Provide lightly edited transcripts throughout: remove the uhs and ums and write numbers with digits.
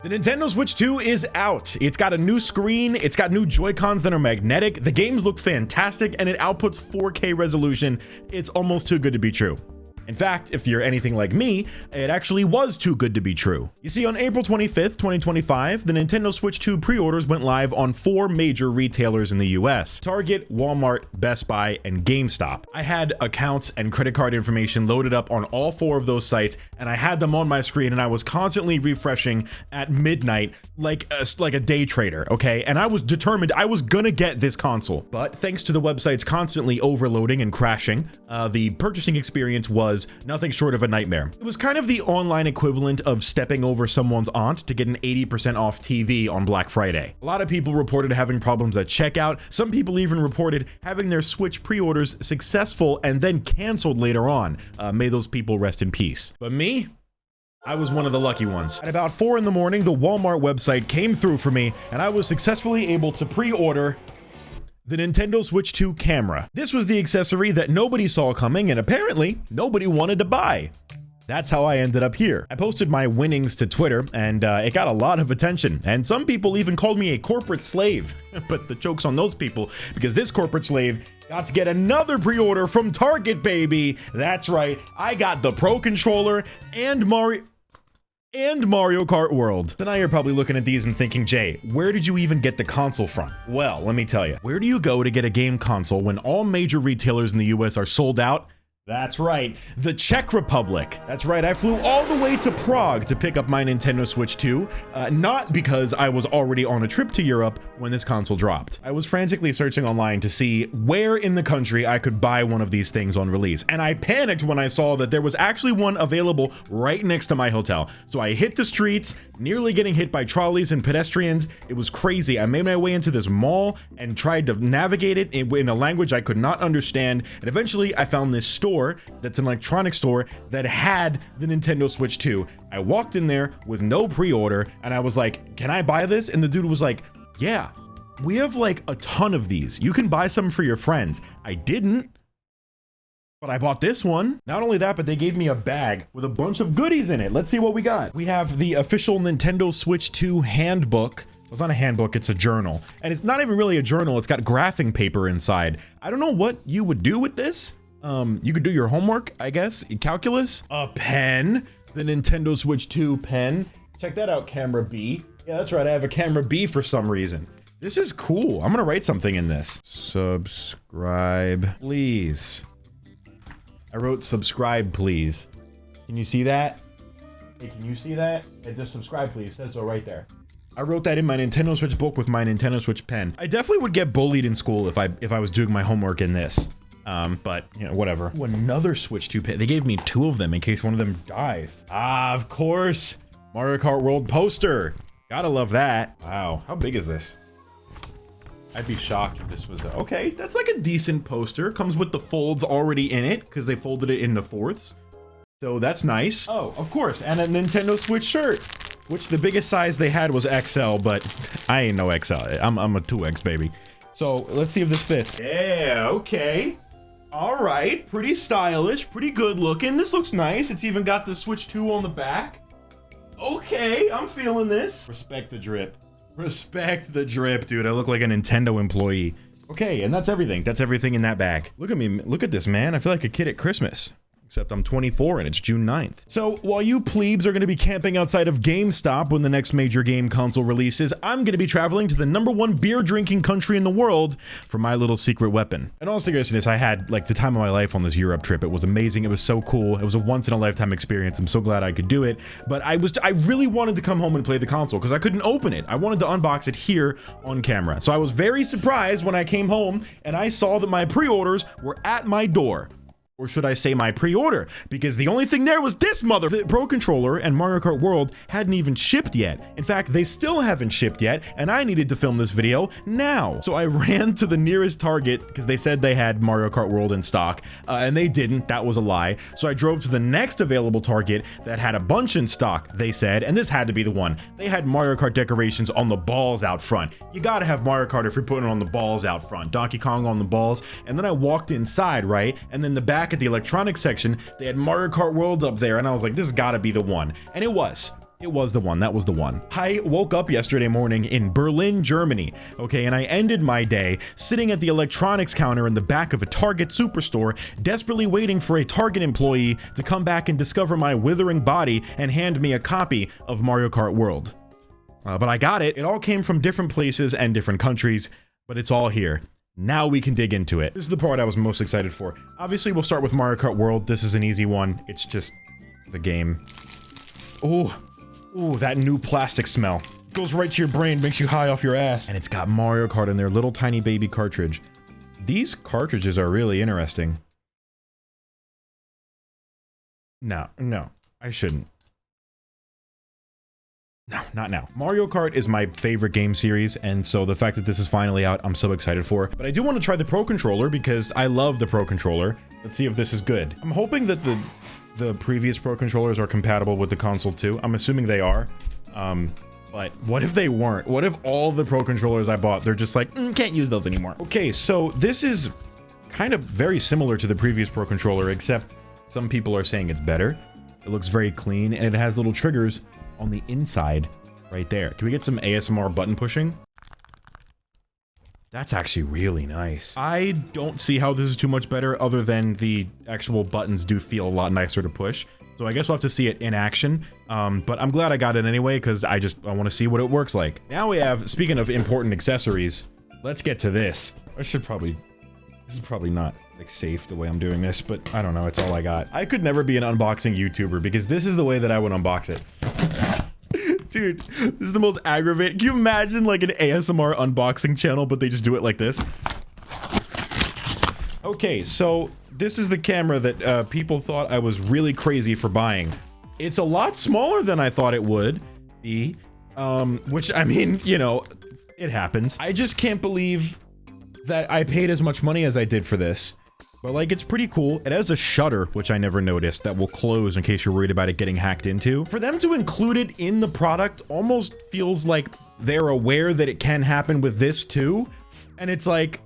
The Nintendo Switch 2 is out. It's got a new screen, it's got new Joy-Cons that are magnetic, the games look fantastic, and it outputs 4K resolution. It's almost too good to be true. In fact, if you're anything like me, it actually was too good to be true. You see, on April 25th, 2025, the Nintendo Switch 2 pre-orders went live on 4 major retailers in the US: Target, Walmart, Best Buy, and GameStop. I had accounts and credit card information loaded up on all 4 of those sites, and I had them on my screen, and I was constantly refreshing at midnight like a day trader, okay? And I was determined I was gonna get this console. But thanks to the websites constantly overloading and crashing, the purchasing experience was nothing short of a nightmare. It was kind of the online equivalent of stepping over someone's aunt to get an 80% off TV on Black Friday. A lot of people reported having problems at checkout. Some people even reported having their Switch pre-orders successful and then canceled later on. May those people rest in peace. But me? I was one of the lucky ones. At about 4 in the morning, the Walmart website came through for me, and I was successfully able to pre-order the Nintendo Switch 2 camera. This was the accessory that nobody saw coming and apparently nobody wanted to buy. That's how I ended up here. I posted my winnings to Twitter and it got a lot of attention, and some people even called me a corporate slave. But the joke's on those people, because this corporate slave got to get another pre-order from Target, baby. That's right, I got the Pro Controller and Mario Kart World. So now you're probably looking at these and thinking, Jay, where did you even get the console from? Well, let me tell you. Where do you go to get a game console when all major retailers in the US are sold out? That's right, the Czech Republic. That's right, I flew all the way to Prague to pick up my Nintendo Switch 2, not because I was already on a trip to Europe when this console dropped. I was frantically searching online to see where in the country I could buy one of these things on release, and I panicked when I saw that there was actually one available right next to my hotel. So I hit the streets, nearly getting hit by trolleys and pedestrians. It was crazy. I made my way into this mall and tried to navigate it in a language I could not understand, and eventually I found this store that's an electronics store that had the Nintendo Switch 2. I walked in there with no pre-order and I was like, can I buy this? And the dude was like, yeah, we have like a ton of these. You can buy some for your friends. I didn't, but I bought this one. Not only that, but they gave me a bag with a bunch of goodies in it. Let's see what we got. We have the official Nintendo Switch 2 handbook. It's not a handbook, it's a journal. And it's not even really a journal, it's got graphing paper inside. I don't know what you would do with this. You could do your homework, I guess. Calculus, a pen, the Nintendo Switch 2 pen. Check that out, camera B. Yeah, that's right, I have a camera B for some reason. This is cool. I'm gonna write something in this. Subscribe, please. I wrote subscribe, please. Can you see that? Hey, can you see that? It just subscribe, please. It says so right there. I wrote that in my Nintendo Switch book with my Nintendo Switch pen. I definitely would get bullied in school if I was doing my homework in this. But, you know, whatever. Ooh, another Switch 2 pen. They gave me 2 of them in case one of them dies. Ah, of course. Mario Kart World poster. Gotta love that. Wow, how big is this? I'd be shocked if this was okay, that's like a decent poster. Comes with the folds already in it, because they folded it into fourths. So that's nice. Oh, of course, and a Nintendo Switch shirt, which the biggest size they had was XL, but I ain't no XL. I'm a 2X, baby. So let's see if this fits. Yeah, okay. All right, pretty stylish, pretty good looking. This looks nice. It's even got the Switch 2 on the back. Okay, I'm feeling this. Respect the drip. Respect the drip, dude. I look like a Nintendo employee. Okay, and that's everything. That's everything in that bag. Look at me. Look at this, man. I feel like a kid at Christmas. Except I'm 24 and it's June 9th. So while you plebes are going to be camping outside of GameStop when the next major game console releases, I'm going to be traveling to the #1 beer drinking country in the world for my little secret weapon. And all seriousness, I had like the time of my life on this Europe trip. It was amazing. It was so cool. It was a once in a lifetime experience. I'm so glad I could do it. But I really wanted to come home and play the console because I couldn't open it. I wanted to unbox it here on camera. So I was very surprised when I came home and I saw that my pre-orders were at my door. Or should I say my pre-order, because the only thing there was this mother. The Pro Controller and Mario Kart World hadn't even shipped yet. In fact, they still haven't shipped yet, and I needed to film this video now. So I ran to the nearest Target, because they said they had Mario Kart World in stock, and they didn't. That was a lie. So I drove to the next available Target that had a bunch in stock, they said, and this had to be the one. They had Mario Kart decorations on the balls out front. You gotta have Mario Kart if you're putting it on the balls out front. Donkey Kong on the balls, and then I walked inside, right? And then the back at the electronics section, they had Mario Kart World up there, and I was like, this has got to be the one. And it was. It was the one. That was the one. I woke up yesterday morning in Berlin, Germany. Okay, and I ended my day sitting at the electronics counter in the back of a Target superstore, desperately waiting for a Target employee to come back and discover my withering body and hand me a copy of Mario Kart World. But I got it. It all came from different places and different countries, but it's all here. Now we can dig into it. This is the part I was most excited for. Obviously, we'll start with Mario Kart World. This is an easy one. It's just the game. Ooh, that new plastic smell. Goes right to your brain, makes you high off your ass. And it's got Mario Kart in their little tiny baby cartridge. These cartridges are really interesting. No, I shouldn't. No, not now. Mario Kart is my favorite game series, and so the fact that this is finally out, I'm so excited for. But I do want to try the Pro Controller because I love the Pro Controller. Let's see if this is good. I'm hoping that the previous Pro Controllers are compatible with the console too. I'm assuming they are. But what if they weren't? What if all the Pro Controllers I bought, they're just like, can't use those anymore. Okay, so this is kind of very similar to the previous Pro Controller, except some people are saying it's better. It looks very clean, and it has little triggers on the inside right there. Can we get some ASMR button pushing? That's actually really nice. I don't see how this is too much better other than the actual buttons do feel a lot nicer to push. So I guess we'll have to see it in action. But I'm glad I got it anyway because I want to see what it works like. Now we have, speaking of important accessories, let's get to this. This is probably not like safe the way I'm doing this, but I don't know, it's all I got. I could never be an unboxing YouTuber because this is the way that I would unbox it. Dude, this is the most aggravating. Can you imagine like an ASMR unboxing channel, but they just do it like this? Okay, so this is the camera that people thought I was really crazy for buying. It's a lot smaller than I thought it would be, which, I mean, you know, it happens. I just can't believe that I paid as much money as I did for this. But like, it's pretty cool. It has a shutter, which I never noticed, that will close in case you're worried about it getting hacked into. For them to include it in the product almost feels like they're aware that it can happen with this too. And it's like,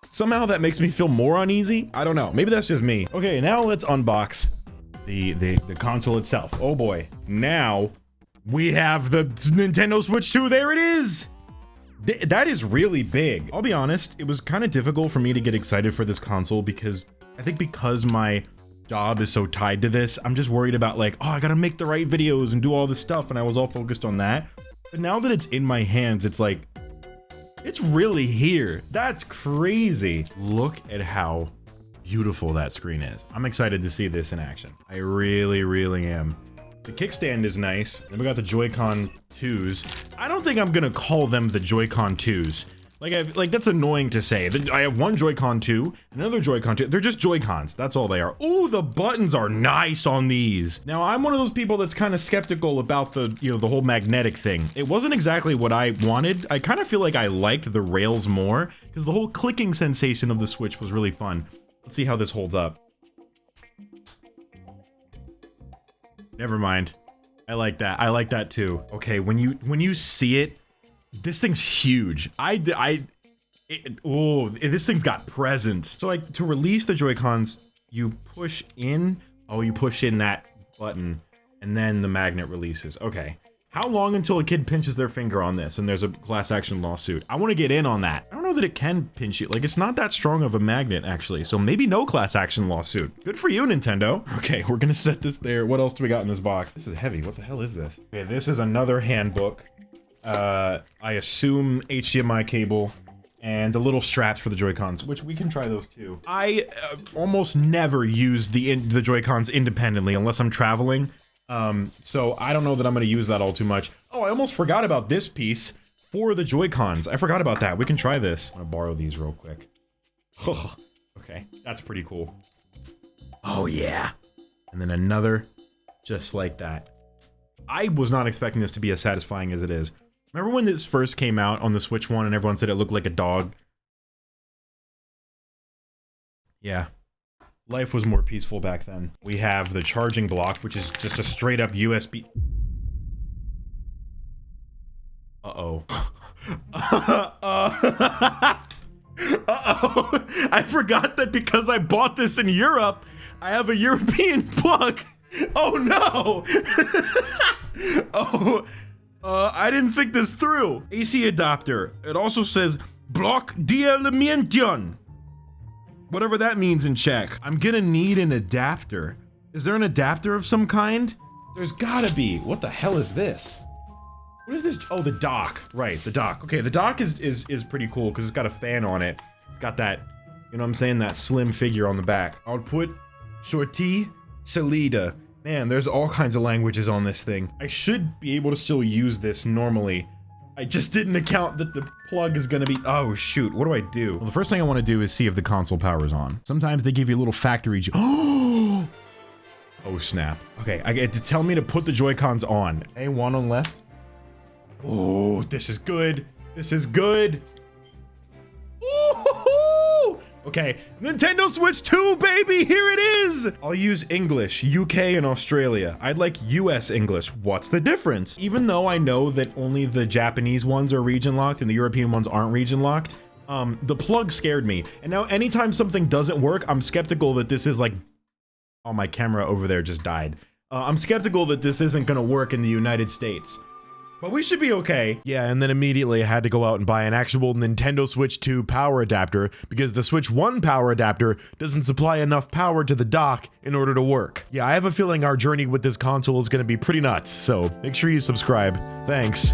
somehow that makes me feel more uneasy. I don't know. Maybe that's just me. Okay, now let's unbox the console itself. Oh boy. Now we have the Nintendo Switch 2. There it is. That is really big. I'll be honest, it was kind of difficult for me to get excited for this console because I think because my job is so tied to this, I'm just worried about like, oh, I gotta make the right videos and do all this stuff, and I was all focused on that. But now that it's in my hands, it's like, it's really here. That's crazy. Look at how beautiful that screen is. I'm excited to see this in action. I really, really am. The kickstand is nice. Then we got the Joy-Con 2s. I don't think I'm gonna call them the Joy-Con 2s. Like that's annoying to say. I have one Joy-Con 2, another Joy-Con 2. They're just Joy-Cons. That's all they are. Ooh, the buttons are nice on these. Now, I'm one of those people that's kind of skeptical about the, you know, the whole magnetic thing. It wasn't exactly what I wanted. I kind of feel like I liked the rails more because the whole clicking sensation of the Switch was really fun. Let's see how this holds up. Never mind. I like that. I like that too. Okay, when you see it, this thing's huge. This thing's got presence. So like to release the Joy-Cons, you push in. Oh, you push in that button, and then the magnet releases. Okay. How long until a kid pinches their finger on this and there's a class action lawsuit? I want to get in on that. I don't know that it can pinch you. Like, it's not that strong of a magnet, actually. So maybe no class action lawsuit. Good for you, Nintendo. Okay, we're gonna set this there. What else do we got in this box? This is heavy. What the hell is this? Okay, this is another handbook. I assume HDMI cable and the little straps for the Joy-Cons, which we can try those too. I almost never use the Joy-Cons independently unless I'm traveling. So I don't know that I'm going to use that all too much. Oh, I almost forgot about this piece for the Joy-Cons. I forgot about that. We can try this. I'm going to borrow these real quick. Okay, that's pretty cool. Oh yeah. And then another just like that. I was not expecting this to be as satisfying as it is. Remember when this first came out on the Switch 1 and everyone said it looked like a dog? Yeah. Life was more peaceful back then. We have the charging block, which is just a straight up USB. Uh-oh. Uh-oh. I forgot that because I bought this in Europe, I have a European plug. Oh no! Oh, I didn't think this through. AC adapter. It also says block d'alimentation. Whatever that means in Czech. I'm gonna need an adapter. Is there an adapter of some kind? There's gotta be. What the hell is this? What is this? Oh, the dock. Right, the dock. Okay, the dock is pretty cool because it's got a fan on it. It's got that, you know what I'm saying, that slim figure on the back. Output, sortie, salida. Man, there's all kinds of languages on this thing. I should be able to still use this normally. I just didn't account that the plug is gonna be, oh shoot, what do I do? Well, the first thing I wanna do is see if the console power is on. Sometimes they give you a little factory, oh snap. Okay, I get to tell me to put the Joy-Cons on. Okay, one on left. Oh, this is good. This is good. Ooh, okay, Nintendo Switch 2, baby, here it is. I'll use English, UK and Australia. I'd like US English. What's the difference? Even though I know that only the Japanese ones are region locked and the European ones aren't region locked, the plug scared me. And now anytime something doesn't work, I'm skeptical that this is like, oh, my camera over there just died. I'm skeptical that this isn't gonna work in the United States. But we should be okay. Yeah, and then immediately I had to go out and buy an actual Nintendo Switch 2 power adapter because the Switch 1 power adapter doesn't supply enough power to the dock in order to work. Yeah, I have a feeling our journey with this console is gonna be pretty nuts, so make sure you subscribe. Thanks.